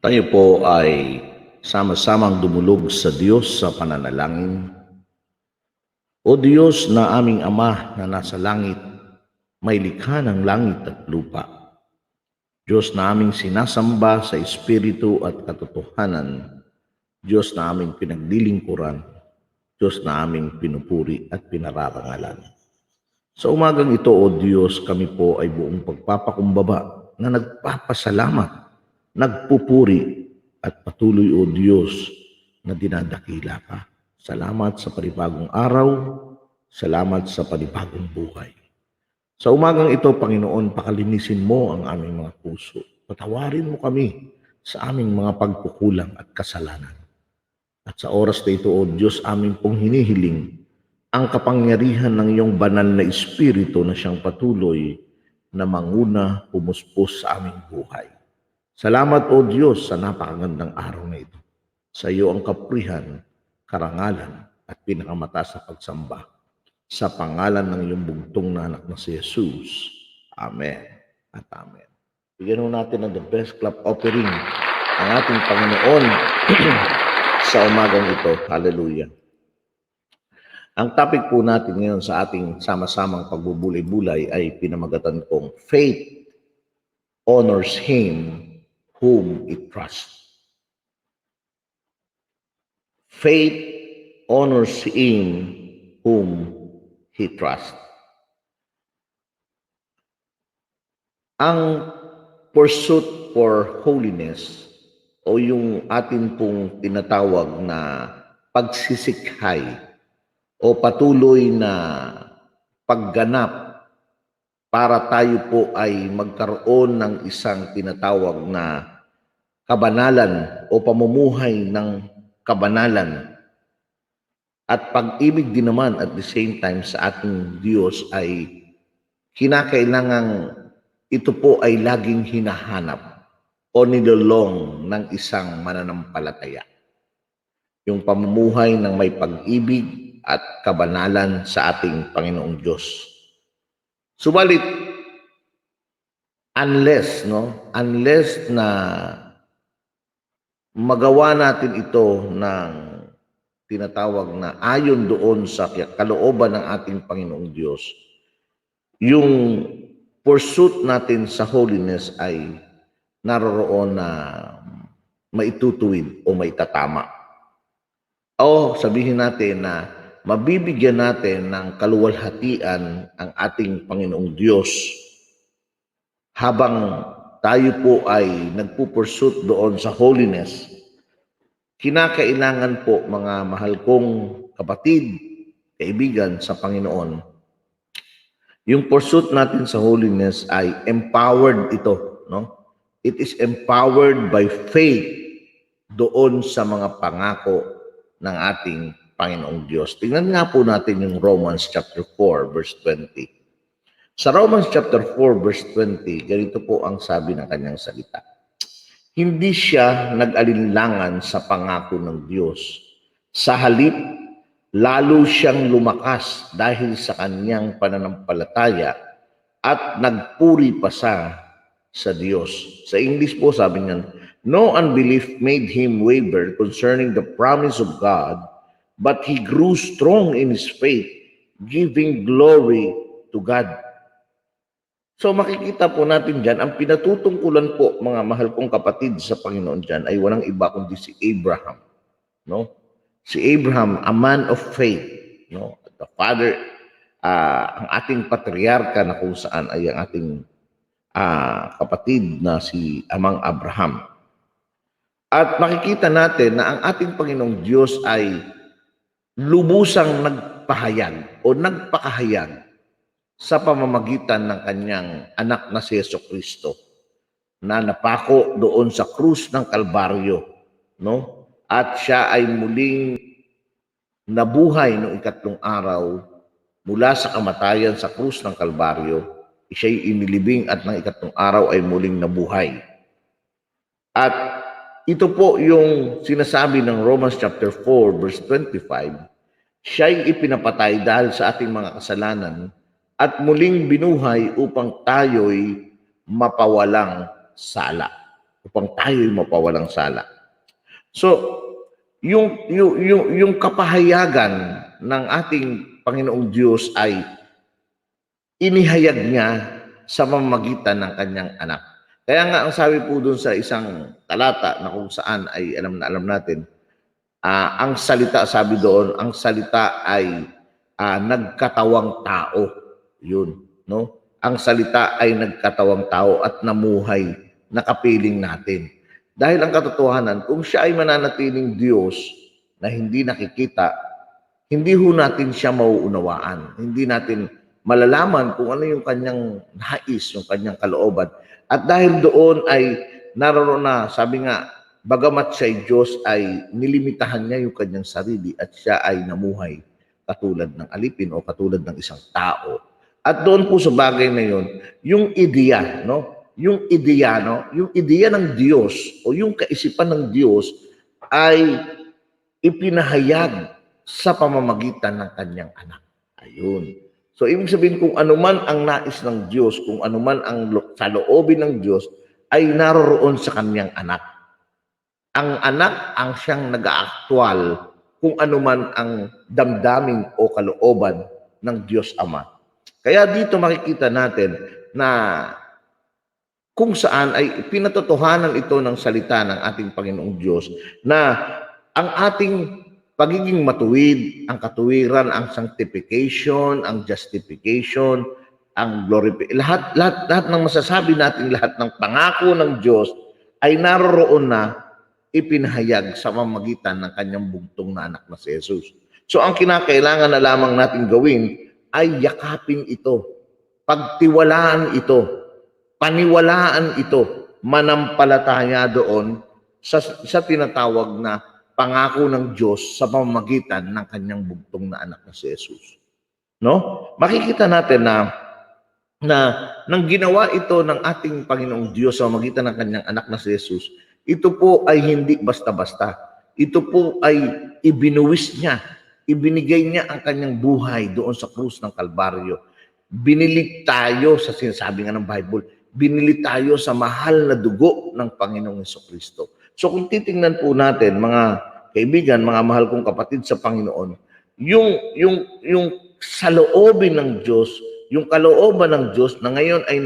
Tayo po ay sama-samang dumulog sa Diyos sa pananalangin. O Diyos na aming Ama na nasa langit, may likha ng langit at lupa. Diyos na aming sinasamba sa Espiritu at katotohanan. Diyos na aming pinaglilingkuran. Diyos na aming pinupuri at pinararangalan. Sa umagang ito, O Diyos, kami po ay buong pagpapakumbaba na nagpapasalamat, nagpupuri at patuloy, O Diyos, na dinadakila ka. Salamat sa panibagong araw, salamat sa panibagong buhay. Sa umagang ito, Panginoon, pakalinisin mo ang aming mga puso. Patawarin mo kami sa aming mga pagkukulang at kasalanan. At sa oras na ito, O Diyos, aming pong hinihiling ang kapangyarihan ng iyong banal na Espiritu na siyang patuloy na manguna, pumuspos sa aming buhay. Salamat, O Diyos, sa napakagandang araw na ito. Sa iyo ang kaprihan, karangalan, at pinakamataas na pagsamba. Sa pangalan ng iyong bugtong na anak na si Jesus. Amen at Amen. Bigyan natin ng the best clap offering ang ating Panginoon sa umagang ito. Hallelujah. Ang topic po natin ngayon sa ating sama-samang pagbubulay-bulay ay pinamagatan kong Faith honors him whom it trusts. Faith honors him whom he trusts. Ang pursuit for holiness o yung atin pong tinatawag na pagsisikhay o patuloy na pagganap para tayo po ay magkaroon ng isang tinatawag na kabanalan o pamumuhay ng kabanalan at pag-ibig din naman at the same time sa ating Diyos ay kinakailangang ito po ay laging hinahanap o nilolong ng isang mananampalataya. Yung pamumuhay ng may pag-ibig at kabanalan sa ating Panginoong Diyos. Subalit, unless na magawa natin ito ng tinatawag na ayon doon sa kalooban ng ating Panginoong Diyos, yung pursuit natin sa holiness ay naroroon na maitutuwid o maitatama. O sabihin natin na mabibigyan natin ng kaluwalhatian ang ating Panginoong Diyos habang tayo po ay nagpupursuit doon sa holiness. Kinakailangan po, mga mahal kong kapatid, kaibigan sa Panginoon, yung pursuit natin sa holiness ay empowered ito, no? It is empowered by faith doon sa mga pangako ng ating Panginoong Diyos. Tingnan nga po natin yung Romans chapter 4 verse 20. Sa Romans chapter 4 verse 20, ganito po ang sabi ng kanyang salita. Hindi siya nag-alinlangan sa pangako ng Diyos. Sa halip, lalo siyang lumakas dahil sa kanyang pananampalataya at nagpuri pa sa Diyos. Sa English po sabi niyan, no unbelief made him waver concerning the promise of God, but he grew strong in his faith, giving glory to God. So makikita po natin dyan, ang pinatutungkulan po, mga mahal kong kapatid sa Panginoon dyan, ay walang iba kundi si Abraham. No? Si Abraham, a man of faith. No? The father, ang ating patriarka na kung saan ay ang ating kapatid na si Amang Abraham. At makikita natin na ang ating Panginoong Diyos ay lubusang nagpahayag o nagpakahayag sa pamamagitan ng kanyang anak na si Jesucristo na napako doon sa krus ng Kalbaryo, no? At siya ay muling nabuhay noong ikatlong araw mula sa kamatayan sa krus ng Kalbaryo. Siya'y inilibing at ng ikatlong araw ay muling nabuhay. At ito po yung sinasabi ng Romans chapter 4 verse 25, siya'y ipinapatay dahil sa ating mga kasalanan at muling binuhay upang tayo'y mapawalang sala. upang tayo'y mapawalang sala. So, yung kapahayagan ng ating Panginoong Diyos ay inihayag niya sa pamamagitan ng kanyang anak. Kaya nga ang sabi po doon sa isang talata na kung saan ay alam na alam natin, ang salita, sabi doon, ang salita ay nagkatawang tao. Yun, no? Ang salita ay nagkatawang tao at namuhay, nakapiling natin. Dahil ang katotohanan, kung siya ay mananatiling Diyos na hindi nakikita, hindi ho natin siya mauunawaan. Hindi natin malalaman kung ano yung kanyang nais, yung kanyang kalooban. At dahil doon ay naroon na, sabi nga, bagamat siya'y Diyos ay nilimitahan niya yung kanyang sarili at siya ay namuhay katulad ng alipin o katulad ng isang tao. At doon po sa bagay na yun, yung ideya, no? Yung ideya, no? Yung ideya ng Diyos o yung kaisipan ng Diyos ay ipinahayag sa pamamagitan ng kanyang anak. Ayun. So, ibig sabihin kung anuman ang nais ng Diyos, kung anuman ang saloobin ng Diyos, ay naroroon sa kanyang anak. Ang anak ang siyang nag-aaktwal kung anuman ang damdamin o kalooban ng Diyos Ama. Kaya dito makikita natin na kung saan ay pinatotohanan ito ng salita ng ating Panginoong Diyos na ang ating pagiging matuwid, ang katuwiran, ang sanctification, ang justification, ang glorification, lahat ng masasabi natin, lahat ng pangako ng Diyos ay naroroon na ipinahayag sa pamamagitan ng kanyang bugtong na anak na si Jesus. So ang kinakailangan na lamang natin gawin ay yakapin ito, pagtiwalaan ito, paniwalaan ito, manampalataya doon sa tinatawag na pangako ng Diyos sa pamamagitan ng kanyang bugtong na anak na si Jesus. No? Makikita natin na nang ginawa ito ng ating Panginoong Diyos sa pamamagitan ng kanyang anak na si Jesus, ito po ay hindi basta-basta. Ito po ay ibinuwis niya, ibinigay niya ang kanyang buhay doon sa krus ng Kalbaryo. Binili tayo sa sinasabi nga ng Bible, binili tayo sa mahal na dugo ng Panginoong Jesucristo. So kung titingnan po natin, mga kaibigan, mga mahal kong kapatid sa Panginoon, yung saloobin ng Diyos, yung kalooban ng Diyos na ngayon ay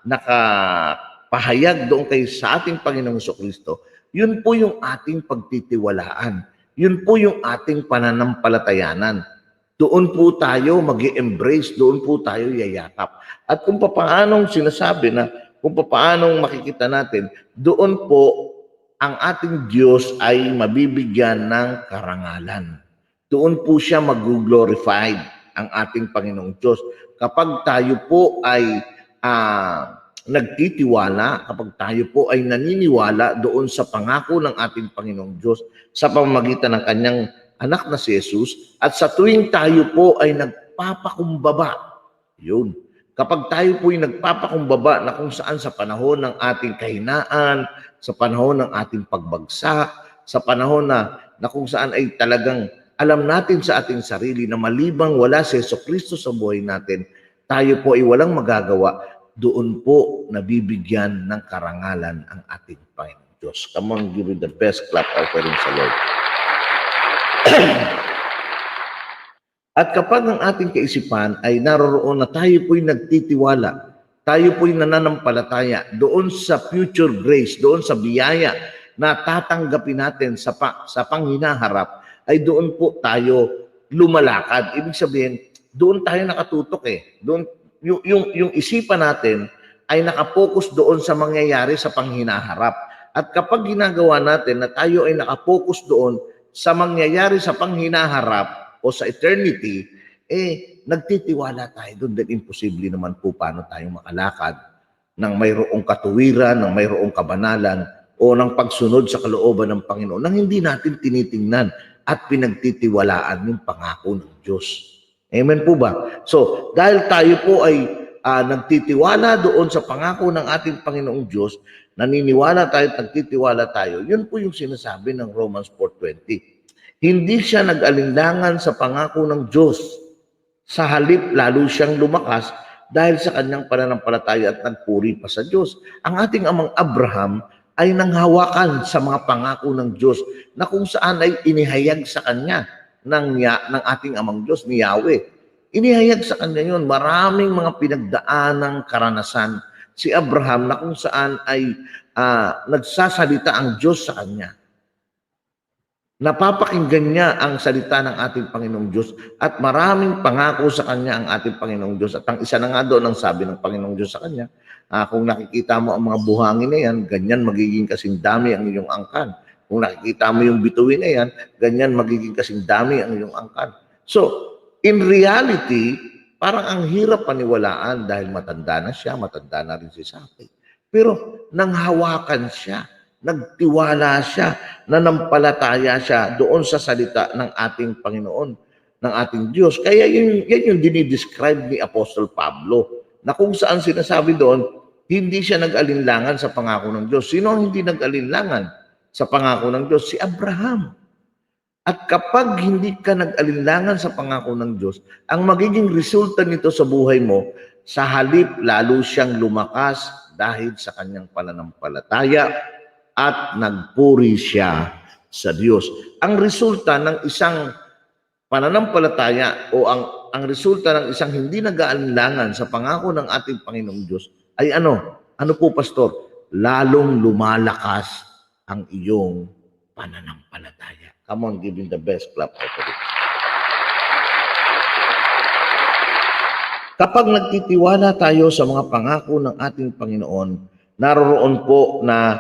nakapahayag doon kay sa ating Panginoong Jesucristo, yun po yung ating pagtitiwalaan. Yun po yung ating pananampalatayanan. Doon po tayo mag-embrace, doon po tayo yayakap. At kung paanong sinasabi na, kung paanong makikita natin, doon po ang ating Diyos ay mabibigyan ng karangalan. Doon po siya mag-glorified, ang ating Panginoong Diyos. Kapag tayo po ay nagtitiwala, kapag tayo po ay naniniwala doon sa pangako ng ating Panginoong Diyos sa pamamagitan ng kanyang anak na si Jesus, at sa tuwing tayo po ay nagpapakumbaba, yun. Kapag tayo po ay nagpapakumbaba na kung saan sa panahon ng ating kahinaan, sa panahon ng ating pagbagsak, sa panahon na kung saan ay talagang alam natin sa ating sarili na malibang wala si Jesucristo sa buhay natin, tayo po ay walang magagawa, doon po nabibigyan ng karangalan ang ating Panginoon Diyos. Come on, give it the best clap offering sa Lord. At kapag ang ating kaisipan ay naroroon na tayo po'y nagtitiwala, tayo po'y nananampalataya doon sa future grace, doon sa biyaya na tatanggapin natin sa panghinaharap, ay doon po tayo lumalakad. Ibig sabihin, doon tayo nakatutok eh. Doon, yung isipan natin ay nakapokus doon sa mangyayari sa panghinaharap. At kapag ginagawa natin na tayo ay nakapokus doon sa mangyayari sa panghinaharap o sa eternity, nagtitiwala tayo doon dahil imposible naman po paano tayo makalakad ng mayroong katuwiran, ng mayroong kabanalan o ng pagsunod sa kalooban ng Panginoon nang hindi natin tinitingnan at pinagtitiwalaan yung pangako ng Diyos. Amen po ba? So, dahil tayo po ay nagtitiwala doon sa pangako ng ating Panginoong Diyos, naniniwala tayo at nagtitiwala tayo, yun po yung sinasabi ng Romans 4:20. Hindi siya nag-alinlangan sa pangako ng Diyos. Sa halip, lalo siyang lumakas dahil sa kanyang pananampalataya at nagpuri pa sa Diyos. Ang ating amang Abraham ay nanghawakan sa mga pangako ng Diyos na kung saan ay inihayag sa kanya ng ating amang Diyos, ni Yahweh. Inihayag sa kanya yun. Maraming mga pinagdaanang karanasan si Abraham na kung saan ay nagsasalita ang Diyos sa kanya. Napapakinggan niya ang salita ng ating Panginoong Diyos at maraming pangako sa kanya ang ating Panginoong Diyos. At ang isa na nga doon ang sabi ng Panginoong Diyos sa kanya, kung nakikita mo ang mga buhangin na yan, ganyan magiging kasing dami ang iyong angkan. Kung nakikita mo yung bituin na yan, ganyan magiging kasing dami ang iyong angkan. So, in reality, parang ang hirap paniwalaan dahil matanda na siya, matanda na rin si Saki. Pero nanghawakan siya, nagtiwala siya, nanampalataya siya doon sa salita ng ating Panginoon, ng ating Diyos. Kaya yan yung dinidescribe ni Apostol Pablo, na kung saan sinasabi doon, hindi siya nag-alinlangan sa pangako ng Diyos. Sino ang hindi nag-alinlangan sa pangako ng Diyos? Si Abraham. At kapag hindi ka nag-alinlangan sa pangako ng Diyos, ang magiging resulta nito sa buhay mo, sa halip lalo siyang lumakas dahil sa kanyang pananampalataya at nagpuri siya sa Diyos. Ang resulta ng isang pananampalataya o ang resulta ng isang hindi nag-aalinlangan sa pangako ng ating Panginoong Diyos ay ano? Ano po, Pastor? Lalong lumalakas ang iyong pananampalataya. Come on, give him the best clap. Kapag nagtitiwala tayo sa mga pangako ng ating Panginoon, naroroon po na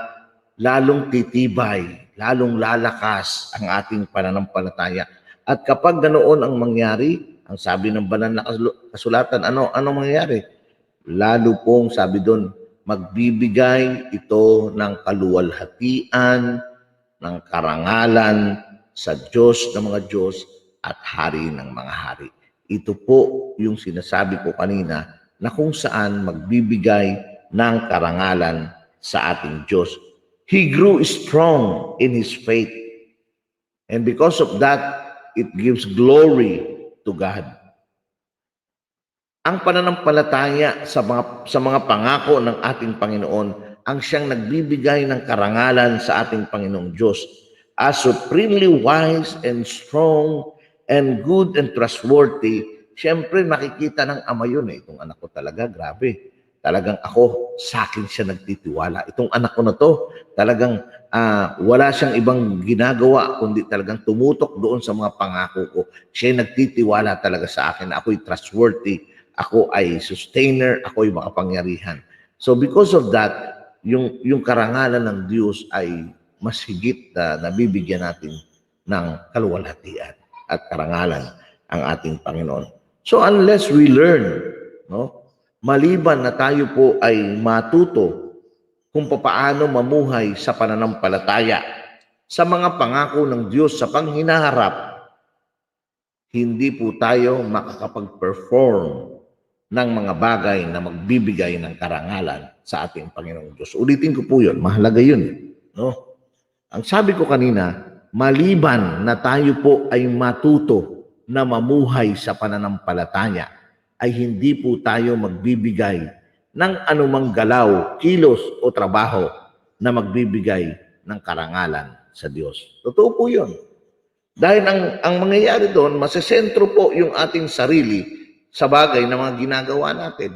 lalong titibay, lalong lalakas ang ating pananampalataya. At kapag ganoon ang mangyari, ang sabi ng banal na kasulatan, ano mangyayari? Lalo pong sabi doon, magbibigay ito ng kaluwalhatian, ng karangalan sa Diyos ng mga Diyos at Hari ng mga Hari. Ito po yung sinasabi ko kanina na kung saan magbibigay ng karangalan sa ating Diyos. He grew strong in his faith. And because of that, it gives glory to God. Ang pananampalataya sa mga pangako ng ating Panginoon ang siyang nagbibigay ng karangalan sa ating Panginoong Diyos. As supremely wise and strong and good and trustworthy, siyempre makikita ng ama yun itong anak ko talaga, grabe. Talagang ako, sa akin siya nagtitiwala. Itong anak ko na to, talagang wala siyang ibang ginagawa, kundi talagang tumutok doon sa mga pangako ko. Siya nagtitiwala talaga sa akin. Ako'y trustworthy. Ako ay sustainer. Ako'y makapangyarihan. So because of that, yung karangalan ng Diyos ay mas higit na nabibigyan natin ng kaluwalhatian at karangalan ang ating Panginoon. So unless we learn, maliban na tayo po ay matuto kung paano mamuhay sa pananampalataya sa mga pangako ng Diyos sa panghinaharap, hindi po tayo makakapag-perform ng mga bagay na magbibigay ng karangalan sa ating Panginoong Diyos. Ulitin ko po yun, mahalaga yun. Ang sabi ko kanina, maliban na tayo po ay matuto na mamuhay sa pananampalataya, ay hindi po tayo magbibigay ng anumang galaw, kilos o trabaho na magbibigay ng karangalan sa Diyos. Totoo po yun. Dahil ang mangyayari doon, masesentro po yung ating sarili sa bagay na mga ginagawa natin.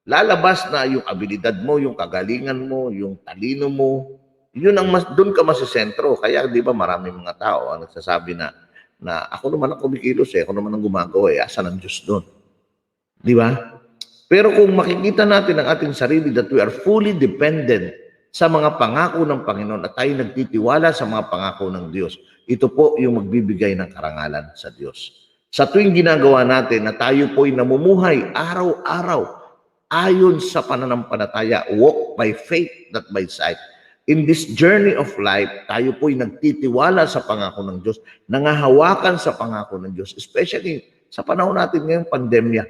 Lalabas na yung abilidad mo, yung kagalingan mo, yung talino mo. Yun ang doon ka masesentro. Kaya di ba maraming mga tao ang nagsasabi na ako naman ang kumikilos ako naman ang gumagawa asan ang Diyos doon. Di ba? Pero kung makikita natin ang ating sarili that we are fully dependent sa mga pangako ng Panginoon at tayo nagtitiwala sa mga pangako ng Diyos, ito po yung magbibigay ng karangalan sa Diyos. Sa tuwing ginagawa natin na tayo po'y namumuhay araw-araw ayon sa pananampalataya, walk by faith, not by sight. In this journey of life, tayo po'y nagtitiwala sa pangako ng Diyos, nangahawakan sa pangako ng Diyos, especially sa panahon natin ngayong pandemya.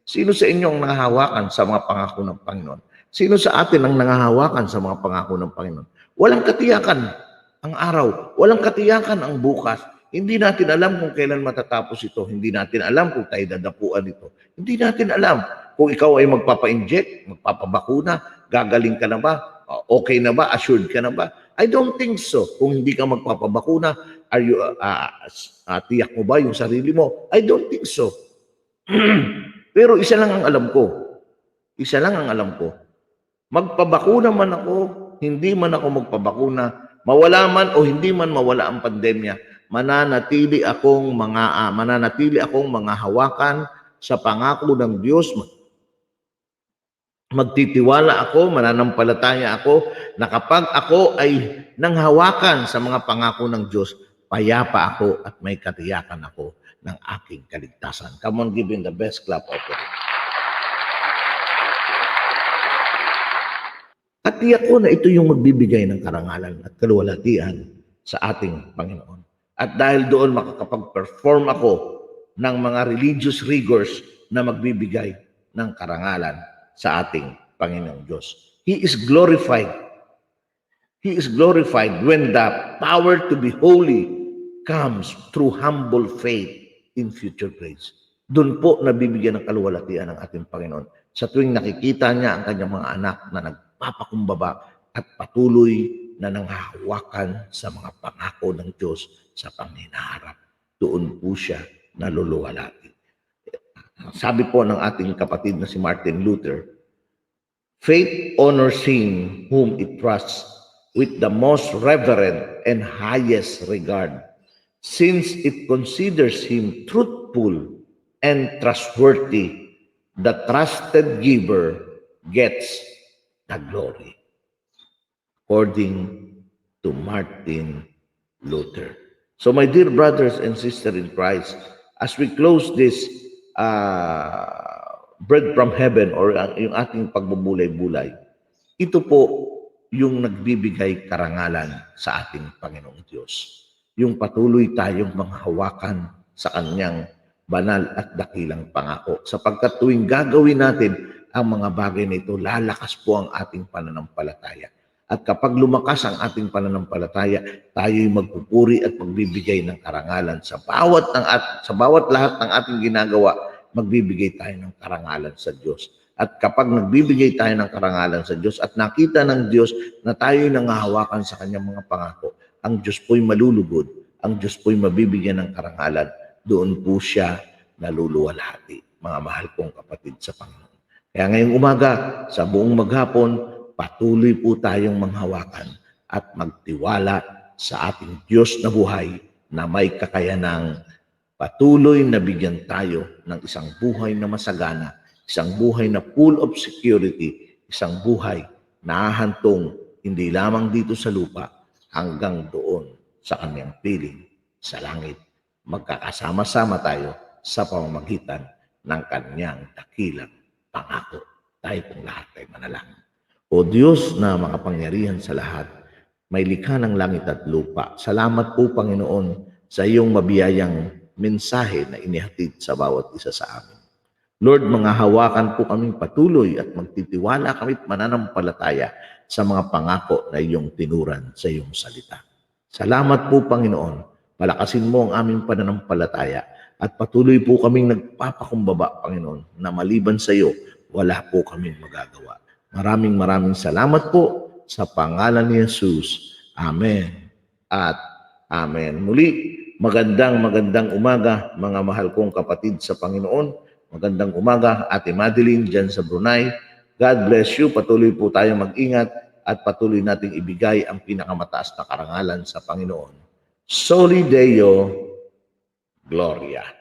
Sino sa inyo ang nangahawakan sa mga pangako ng Panginoon? Sino sa atin ang nangahawakan sa mga pangako ng Panginoon? Walang katiyakan ang araw. Walang katiyakan ang bukas. Hindi natin alam kung kailan matatapos ito. Hindi natin alam kung tayo dadapuan ito. Hindi natin alam kung ikaw ay magpapa-inject, magpapabakuna, gagaling ka na ba? Okay na ba? Assured ka na ba? I don't think so. Kung hindi ka magpapabakuna, are you, tiyak mo ba yung sarili mo? I don't think so. Pero isa lang ang alam ko. Isa lang ang alam ko. Magpabakuna man ako, hindi man ako magpabakuna, mawala man o hindi man mawala ang pandemya, mananatili akong mga hawakan sa pangako ng Diyos. Magtitiwala ako, mananampalataya ako na kapag ako ay nanghawakan sa mga pangako ng Diyos, payapa ako at may katiyakan ako ng aking kaligtasan. Come on, give him the best clap of it. At tiyak ko na ito yung magbibigay ng karangalan at kaluwalhatian sa ating Panginoon. At dahil doon makakapag-perform ako ng mga religious rigors na magbibigay ng karangalan sa ating Panginoong Diyos. He is glorified. He is glorified when the power to be holy comes through humble faith in future grace. Doon po nabibigyan ng kaluwalhatian ng ating Panginoon. Sa tuwing nakikita niya ang kanyang mga anak na nagpapakumbaba at patuloy na nanghahawakan sa mga pangako ng Diyos sa panghinaharap. Doon po siya naluluwalhati. Sabi po ng ating kapatid na si Martin Luther, faith honors him whom it trusts with the most reverent and highest regard, since it considers him truthful and trustworthy. The trusted giver gets the glory. According to Martin Luther. So my dear brothers and sisters in Christ, as we close this bread from heaven or yung ating pagbubulay-bulay, ito po yung nagbibigay karangalan sa ating Panginoong Diyos. Yung patuloy tayong manghawakan sa kanyang banal at dakilang pangako. Sapagkat tuwing gagawin natin ang mga bagay na ito, lalakas po ang ating pananampalataya. At kapag lumakas ang ating pananampalataya, tayo'y magpupuri at magbibigay ng karangalan sa bawat lahat ng ating ginagawa, magbibigay tayo ng karangalan sa Diyos. At kapag nagbibigay tayo ng karangalan sa Diyos at nakita ng Diyos na tayo'y nangahawakan sa kanyang mga pangako, ang Diyos po'y malulugod, ang Diyos po'y mabibigyan ng karangalan, doon po siya naluluwalhati, mga mahal kong kapatid sa Panginoon. Kaya ngayong umaga, sa buong maghapon, patuloy po tayong manghawakan at magtiwala sa ating Diyos na buhay na may kakayanang patuloy na bigyan tayo ng isang buhay na masagana, isang buhay na full of security, isang buhay na hahantong hindi lamang dito sa lupa hanggang doon sa kanyang piling sa langit. Magkakasama-sama tayo sa pamamagitan ng kanyang dakilang pangako. Tayo pong lahat ay manalangin. O Diyos na makapangyarihan sa lahat, may likha ng langit at lupa. Salamat po, Panginoon, sa iyong mabiyayang mensahe na inihatid sa bawat isa sa amin. Lord, mga hawakan po kaming patuloy at magtitiwala kami at mananampalataya sa mga pangako na iyong tinuran sa iyong salita. Salamat po, Panginoon. Palakasin mo ang aming pananampalataya at patuloy po kaming nagpapakumbaba, Panginoon, na maliban sa iyo, wala po kaming magagawa. Maraming salamat po sa pangalan ni Jesus. Amen at amen. Muli, magandang umaga mga mahal kong kapatid sa Panginoon. Magandang umaga, Ate Madeline dyan sa Brunei. God bless you. Patuloy po tayong mag-ingat at patuloy nating ibigay ang pinakamataas na karangalan sa Panginoon. Soli Deo Gloria.